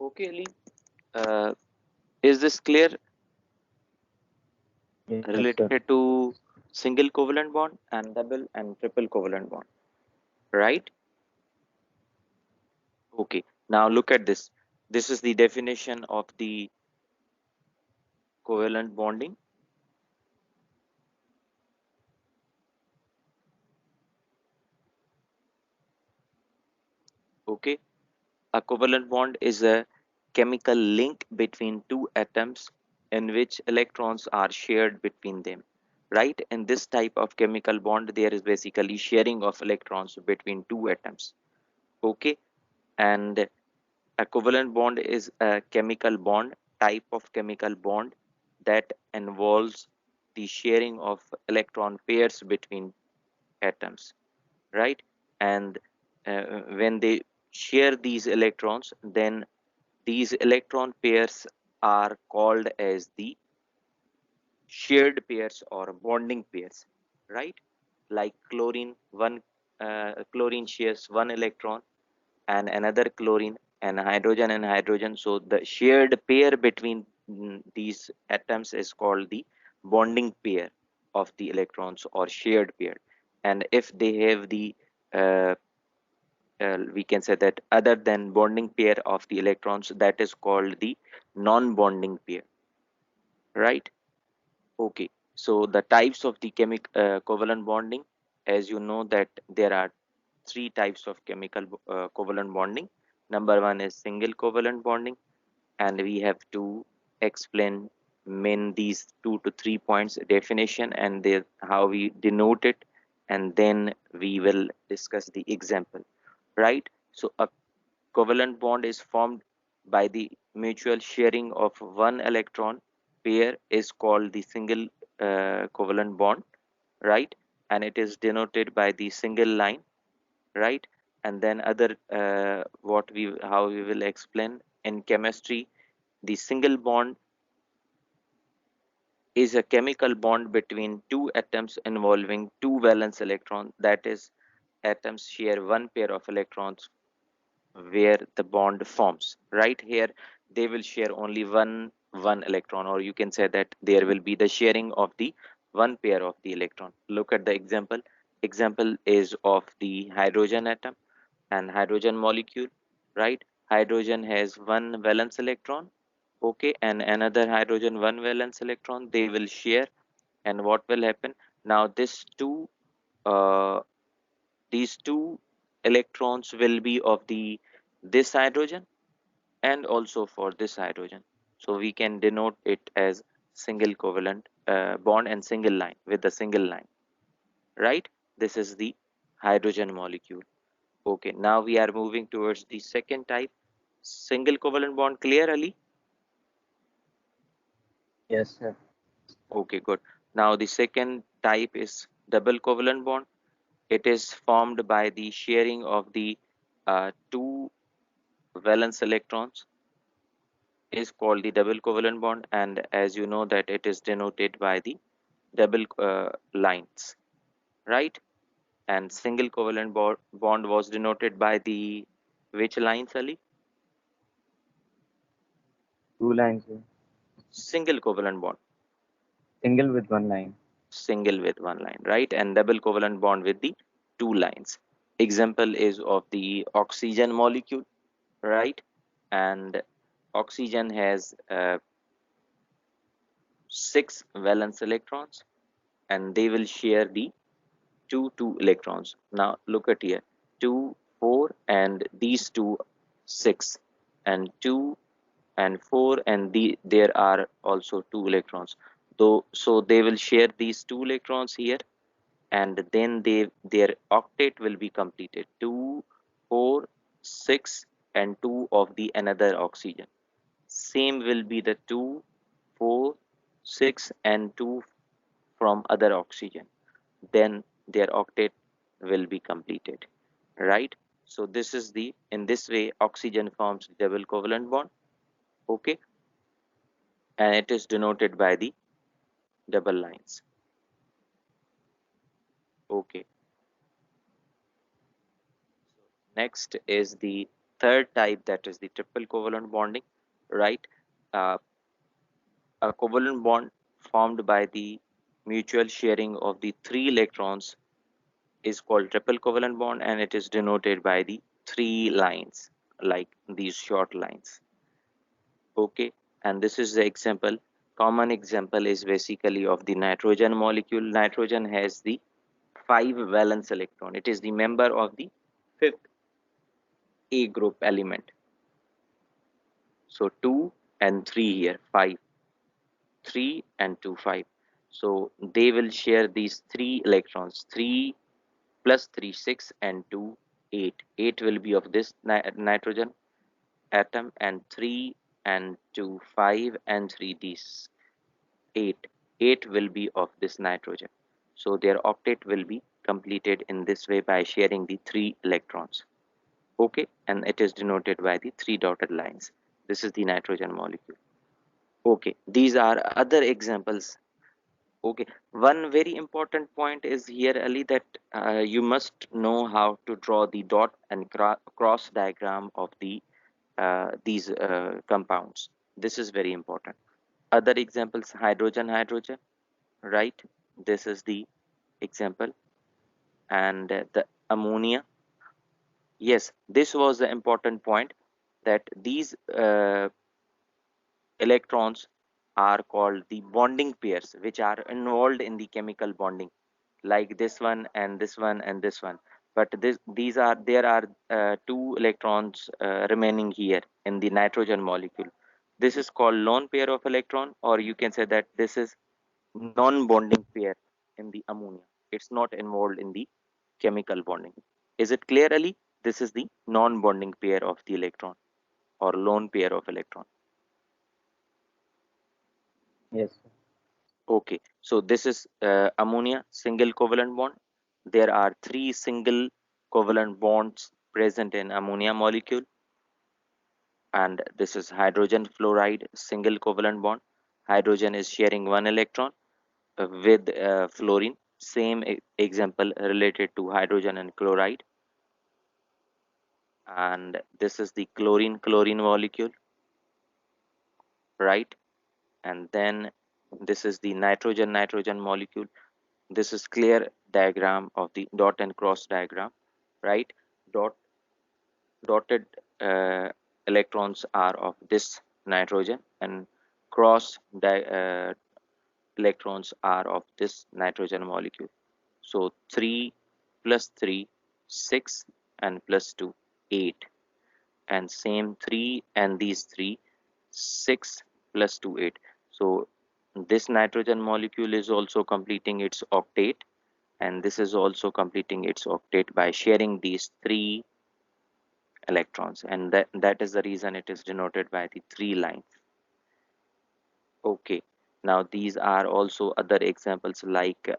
Okay, Ali. Uh, is this clear Yes, sir. related to single covalent bond and double and triple covalent bond, right? Okay. Now look at this. This is the definition of the covalent bonding. Okay. A covalent bond is a chemical link between two atoms in which electrons are shared between them. Right? In this type of chemical bond, there is basically sharing of electrons between two atoms. Okay. And a covalent bond is a chemical bond, type of chemical bond that involves the sharing of electron pairs between atoms, right? And when they share these electrons, then these electron pairs are called as the shared pairs or bonding pairs, right? Like chlorine shares one electron and another chlorine and hydrogen. So the shared pair between these atoms is called the bonding pair of the electrons or shared pair. And if they have the uh, we can say that other than bonding pair of the electrons, that is called the non-bonding pair, right? Okay, so the types of the covalent bonding, as you know that there are three types of chemical covalent bonding. Number one is single covalent bonding, and we have to explain main these 2 to 3 points definition and how we denote it, and then we will discuss the example, right? So a covalent bond is formed by the mutual sharing of one electron pair is called the single covalent bond, right? And it is denoted by the single line, right? And then other what we how we will explain in chemistry, the single bond is a chemical bond between two atoms involving two valence electrons. That is, atoms share one pair of electrons where the bond forms. Right here, they will share only one electron, or you can say that there will be the sharing of the one pair of the electron. Look at the example. Example is of the hydrogen atom and hydrogen molecule, right? Hydrogen has one valence electron, okay, and another hydrogen one valence electron. They will share, and what will happen now? Uh, these two electrons will be of the this hydrogen and also for this hydrogen. So we can denote it as single covalent bond and single line with the single line, right? This is the hydrogen molecule. Okay, now we are moving towards the second type, single covalent bond. Clear, Ali? Yes, sir. Okay, good. Now the second type is double covalent bond. It is formed by the sharing of the two valence electrons is called the double covalent bond, and as you know that it is denoted by the double lines, right? And single covalent bond was denoted by the which lines, Ali? Two lines, sir. Single covalent bond, Single with one line. single with one line, right? And double covalent bond with the two lines. Example is of the oxygen molecule, right? And oxygen has six valence electrons, and they will share the two electrons. Now look at here, 2 4 and these two 6 and 2 and 4, and there are also two electrons, though. So they will share these two electrons here, and then their octet will be completed, 2 4 6 and 2 of the another oxygen. Same will be the 2 4 6 and 2 from other oxygen, then their octet will be completed, right? So this is the in this way oxygen forms double covalent bond, okay, and it is denoted by the double lines. Okay, next is the third type, that is the triple covalent bonding, right? Uh, a covalent bond formed by the mutual sharing of the three electrons is called triple covalent bond, and it is denoted by the three lines, like these short lines. Okay, and this is the example. Common example is basically of the nitrogen molecule. Nitrogen has the 5 valence electron. It is the member of the fifth A group element. So 2 and 3 here, 5, 3 and 2, 5. So they will share these 3 electrons, 3 plus 3, 6, and 2, 8. 8 will be of this nitrogen atom, and 3 and 2, 5, and 3, these 8. 8 will be of this nitrogen. So their octet will be completed in this way by sharing the 3 electrons. Okay, and it is denoted by the 3 dotted lines. This is the nitrogen molecule. Okay, these are other examples. Okay, one very important point is here, Ali, that you must know how to draw the dot and cross diagram of the these compounds. This is very important. Other examples: hydrogen, hydrogen, right? This is the example, and the ammonia. Yes, this was the important point, that these electrons are called the bonding pairs, which are involved in the chemical bonding, like this one and this one and this one. But these are there are 2 electrons remaining here in the nitrogen molecule. This is called lone pair of electron, or you can say that this is non-bonding pair in the ammonia. It's not involved in the chemical bonding. Is it clear, Ali? This is the non-bonding pair of the electron, or lone pair of electron. Yes, sir. Okay, so this is ammonia, single covalent bond. There are 3 single covalent bonds present in ammonia molecule, and this is hydrogen fluoride, single covalent bond. Hydrogen is sharing 1 electron with fluorine. Same example related to hydrogen and chloride. And this is the chlorine chlorine molecule, right? And then this is the nitrogen nitrogen molecule. This is clear diagram of the dot and cross diagram, right? Dot Dotted electrons are of this nitrogen, and cross electrons are of this nitrogen molecule. So 3 plus 3, 6, and plus 2, 8. And same 3 and these 3, 6 plus 2, 8. So this nitrogen molecule is also completing its octet, and this is also completing its octet by sharing these 3 electrons, and that is the reason it is denoted by the 3 lines. Okay, now these are also other examples, like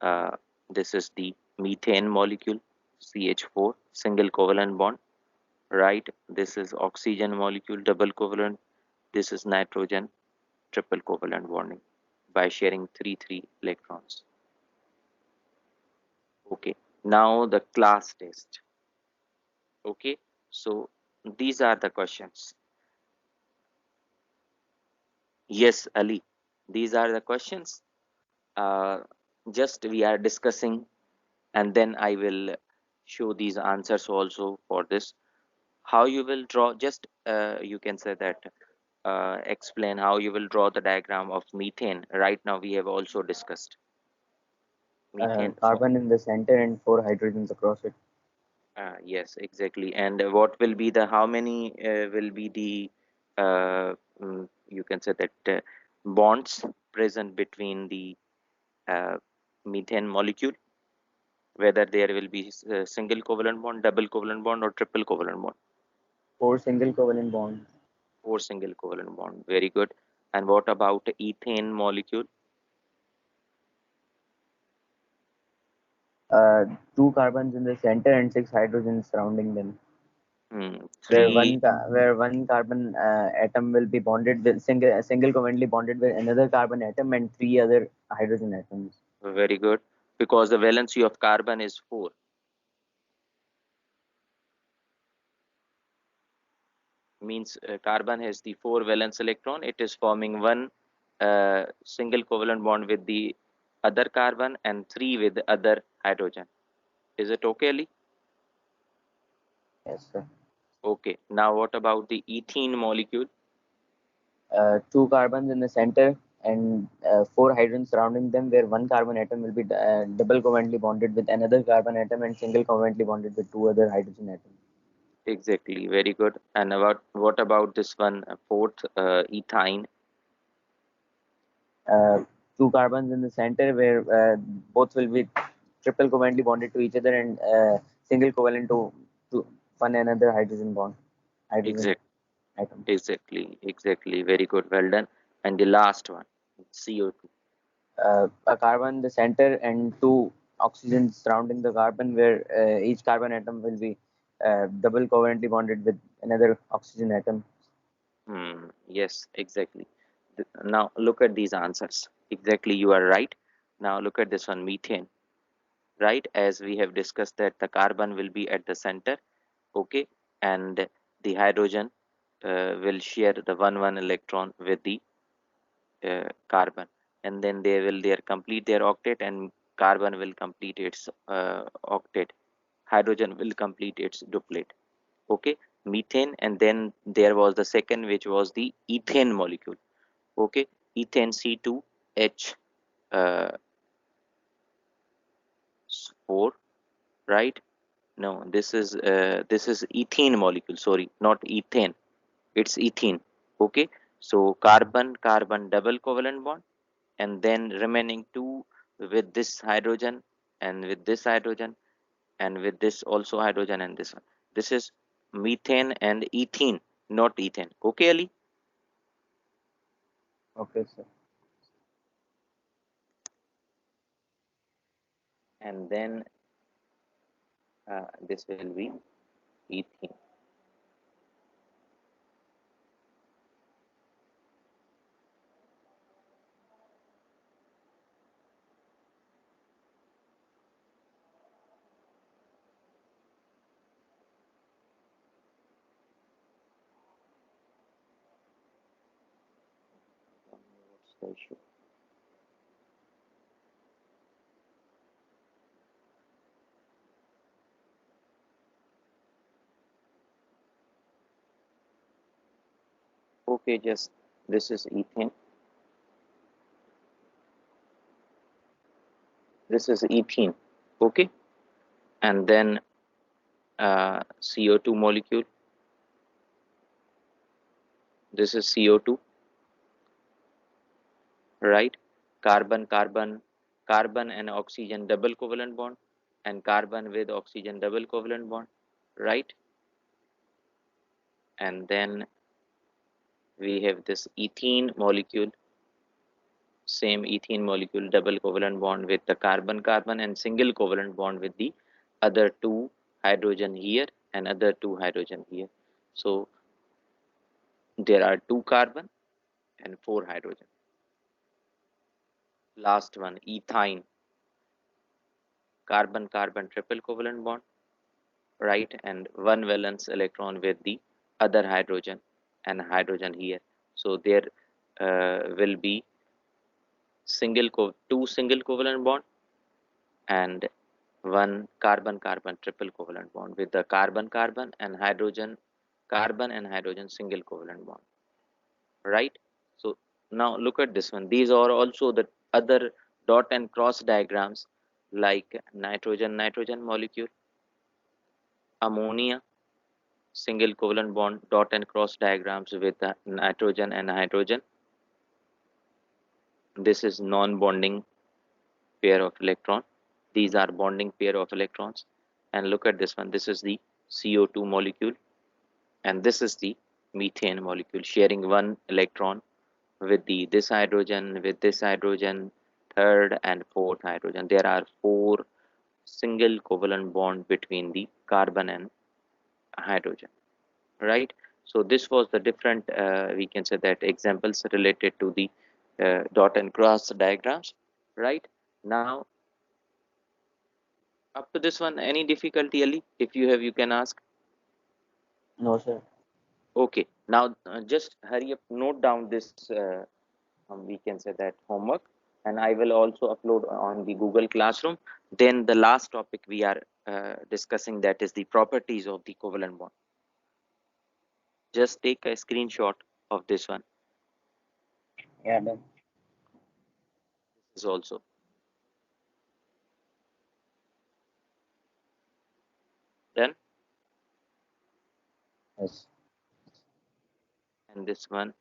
uh, this is the methane molecule, CH4, single covalent bond, right? This is oxygen molecule, double covalent. This is nitrogen, triple covalent bonding by sharing 3 electrons. Okay, now the class test. Okay, so these are the questions. Yes, Ali, these are the questions. uh, just we are discussing, and then I will show these answers also for this. How you will draw, just you can say that explain how you will draw the diagram of methane. Right now we have also discussed methane. So Carbon in the center and four hydrogens across it. yes, exactly. And what will be the, how many will be the you can say that bonds present between the uh, methane molecule, whether there will be single covalent bond, double covalent bond, or triple covalent bond. Four single covalent bonds. 4 single covalent bond. Very good. And what about ethane molecule? Uh, Two carbons in the center and six hydrogens surrounding them. Three. Where one carbon atom will be bonded with single covalently bonded with another carbon atom and three other hydrogen atoms. Very good. Because the valency of carbon is 4. means carbon has the 4 valence electron. It is forming one single covalent bond with the other carbon and 3 with the other hydrogen. Is it okay, Ali? Yes, sir. Okay. Now what about the ethene molecule? Two carbons in the center and four hydrogens surrounding them, where one carbon atom will be double covalently bonded with another carbon atom and single covalently bonded with two other hydrogen atoms. Exactly. Very good. And about what about this one, fourth, ethyne? Uh, Two carbons in the center, where both will be triple covalently bonded to each other and single covalent to one another hydrogen Exact, atom. exactly. Very good. Well done. And the last one, CO2. A carbon in the center and two oxygens surrounding the carbon, where each carbon atom will be double covalently bonded with another oxygen atom. Yes, exactly. Now look at these answers. Exactly, you are right. Now look at this one, methane. Right, as we have discussed that the carbon will be at the center, okay, and the hydrogen will share the one electron with the carbon, and then they will their complete their octet, and carbon will complete its octet, hydrogen will complete its duplet. Okay, methane, and then there was the second, which was the ethane molecule. Okay, ethane, C2H uh, 4, right? No, this is ethene molecule, sorry, not ethane, it's ethene. Okay, so carbon carbon double covalent bond, and then remaining two with this hydrogen, and with this hydrogen, and with this also hydrogen, and this one. This is methane and ethene, not ethane. Okay, Ali? Okay, sir. And then this will be ethene. What's the issue? Okay, just this is ethane, this is ethene. Okay, and then CO2 molecule, this is CO2, right? Carbon carbon, carbon and oxygen double covalent bond, and carbon with oxygen double covalent bond, right? And then we have this ethene molecule, same ethene molecule, double covalent bond with the carbon carbon, and single covalent bond with the other two hydrogen here and other two hydrogen here. So there are two carbon and four hydrogen. Last one, ethyne, carbon carbon triple covalent bond, right, and one valence electron with the other hydrogen and hydrogen here. So there will be two single covalent bond and one carbon carbon triple covalent bond with the carbon and hydrogen single covalent bond, right? So now look at this one. These are also the other dot and cross diagrams, like nitrogen nitrogen molecule, ammonia, single covalent bond dot and cross diagrams with the nitrogen and hydrogen. This is non-bonding pair of electron. These are bonding pair of electrons. And look at this one. This is the CO2 molecule, and this is the methane molecule, sharing one electron with the this hydrogen, third and fourth hydrogen. There are four single covalent bond between the carbon and hydrogen, right? So this was the different we can say that examples related to the dot and cross diagrams, right? Now up to this one, any difficulty, Ali? If you have, you can ask. No, sir. Okay, now just hurry up, note down this, we can say that homework, and I will also upload on the Google Classroom. Then the last topic we are discussing, that is the properties of the covalent bond. Just take a screenshot of this one. Yeah, done. This is also done, Yes, and this one.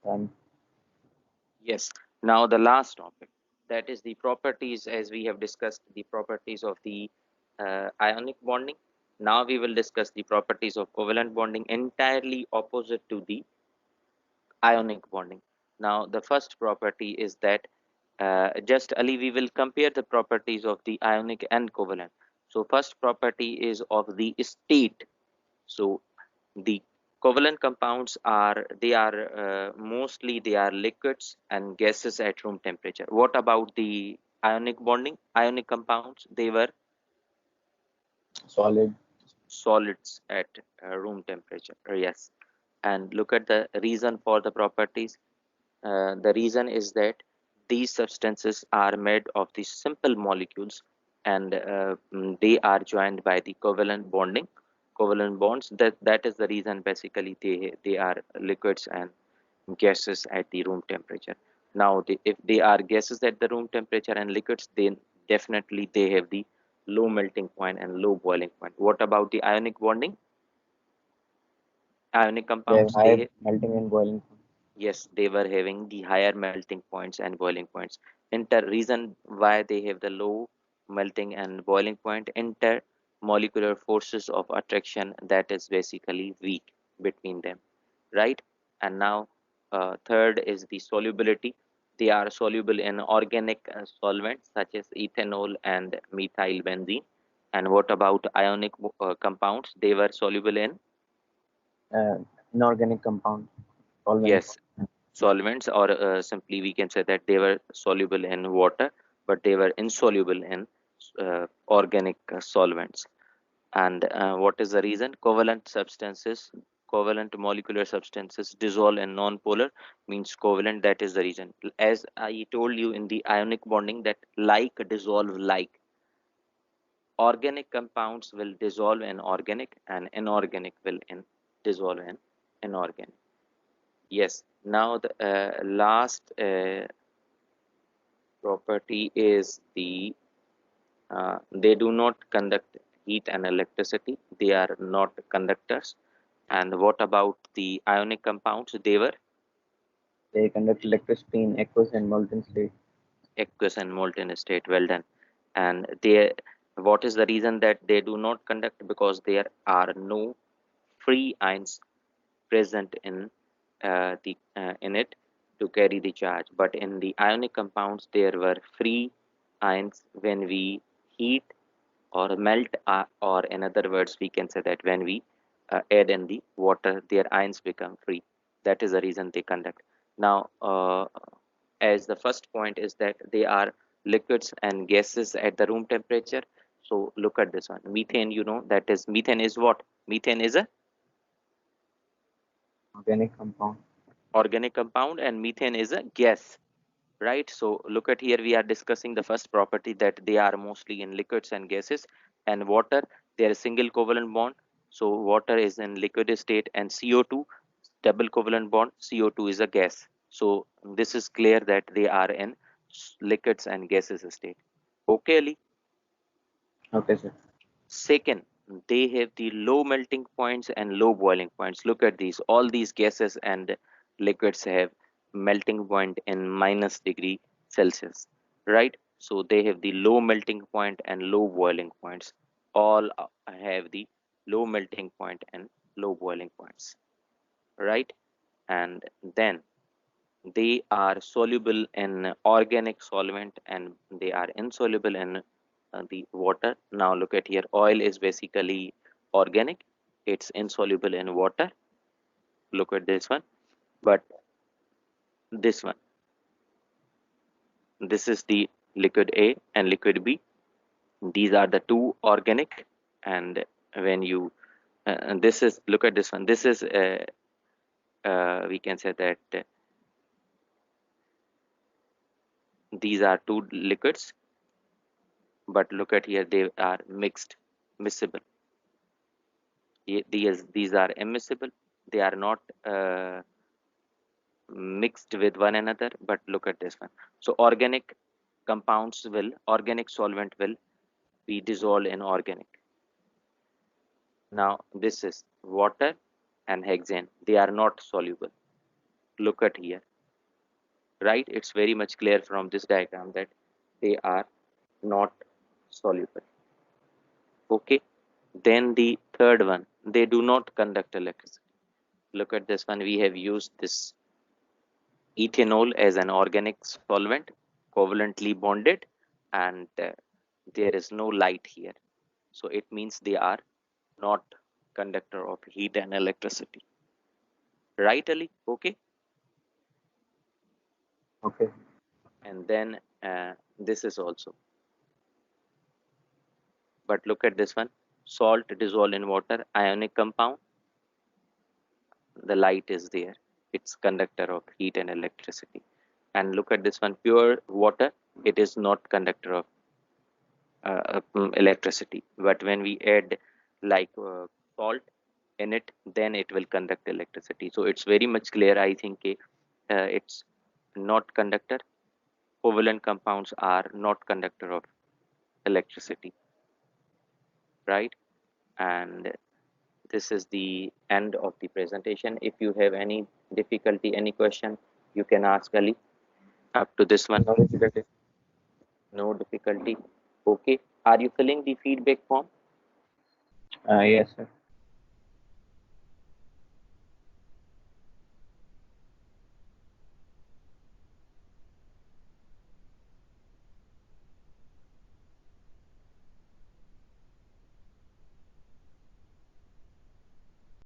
done. Yes. Now the last topic, that is the properties, as we have discussed the properties of the ionic bonding. Now we will discuss the properties of covalent bonding, entirely opposite to the ionic bonding. Now the first property is that, just Ali, we will compare the properties of the ionic and covalent. So first property is of the state. So the covalent compounds are, they are mostly they are liquids and gases at room temperature. What about the ionic bonding? Ionic compounds, they were Solid. solids at room temperature. Yes. And look at the reason for the properties. The reason is that these substances are made of these simple molecules, and they are joined by the covalent bonds. That is the reason basically they are liquids and gases at the room temperature. Now if they are gases at the room temperature and liquids, then definitely they have the low melting point and low boiling point. What about the ionic bonding? Ionic They have compounds, higher melting and boiling point. yes, they were having the higher melting points and boiling points. Reason why they have the low melting and boiling point, intermolecular forces of attraction, that is basically weak between them, right? And now third is the solubility. They are soluble in organic solvents such as ethanol and methyl benzene. And what about ionic compounds? They were soluble in, Uh, Inorganic compound. Solvent. yes, solvents, or simply we can say that they were soluble in water, but they were insoluble in organic solvents. And what is the reason? Covalent molecular substances dissolve in non-polar, means covalent. That is the reason. As I told you in the ionic bonding, that like dissolve like. Organic compounds will dissolve in organic, and inorganic will dissolve in inorganic. Yes. Now the last property is the, they do not conduct heat and electricity. They are not conductors. And what about the ionic compounds? They were They conduct electricity in aqueous and molten state. aqueous and molten state. Well done. And they, what is the reason that they do not conduct? Because there are no free ions present in it to carry the charge. But in the ionic compounds, there were free ions. When we heat or melt, or in other words, we can say that when we add in the water, their ions become free. That is the reason they conduct. Now, as the first point is that they are liquids and gases at the room temperature. So look at this one. Methane, you know, that is, methane is what? Methane is a Organic compound. organic compound, and methane is a gas, right? So look at here, we are discussing the first property, that they are mostly in liquids and gases. And water, they are single covalent bond. So water is in liquid state, and CO2, double covalent bond, CO2 is a gas. So this is clear that they are in liquids and gases state. Okay, Ali. Okay, sir. Second, they have the low melting points and low boiling points. Look at these. All these gases and liquids have melting point in minus degree Celsius, right? So they have the low melting point and low boiling points. All have the low melting point and low boiling points, right? And then they are soluble in organic solvent, and they are insoluble in the water. Now look at here, oil is basically organic, it's insoluble in water. Look at this one. But this one, this is the liquid A and liquid B. These are the two organic, and when you and this is, look at this one, this is we can say that these are two liquids, but look at here, they are mixed, miscible. These are immiscible, they are not mixed with one another. But look at this one. So organic compounds will, organic solvent will be dissolved in organic. Now this is water and hexane, they are not soluble. Look at here, right? It's very much clear from this diagram that they are not soluble. Okay, then the third one, they do not conduct electricity. Look at this one, we have used this ethanol as an organic solvent, covalently bonded, and there is no light here, so it means they are not conductor of heat and electricity. Right, Ali? Okay. Okay. And then this is also, but look at this one, salt dissolved in water, ionic compound, the light is there, it's conductor of heat and electricity. And look at this one, pure water, it is not conductor of electricity, but when we add like salt in it, then it will conduct electricity. So it's very much clear, I think, it's not conductor. Covalent compounds are not conductor of electricity, right? And this is the end of the presentation. If you have any difficulty, any question, you can ask Ali. Up to this one, No difficulty. no difficulty. Okay, are you filling the feedback form? Yes, sir.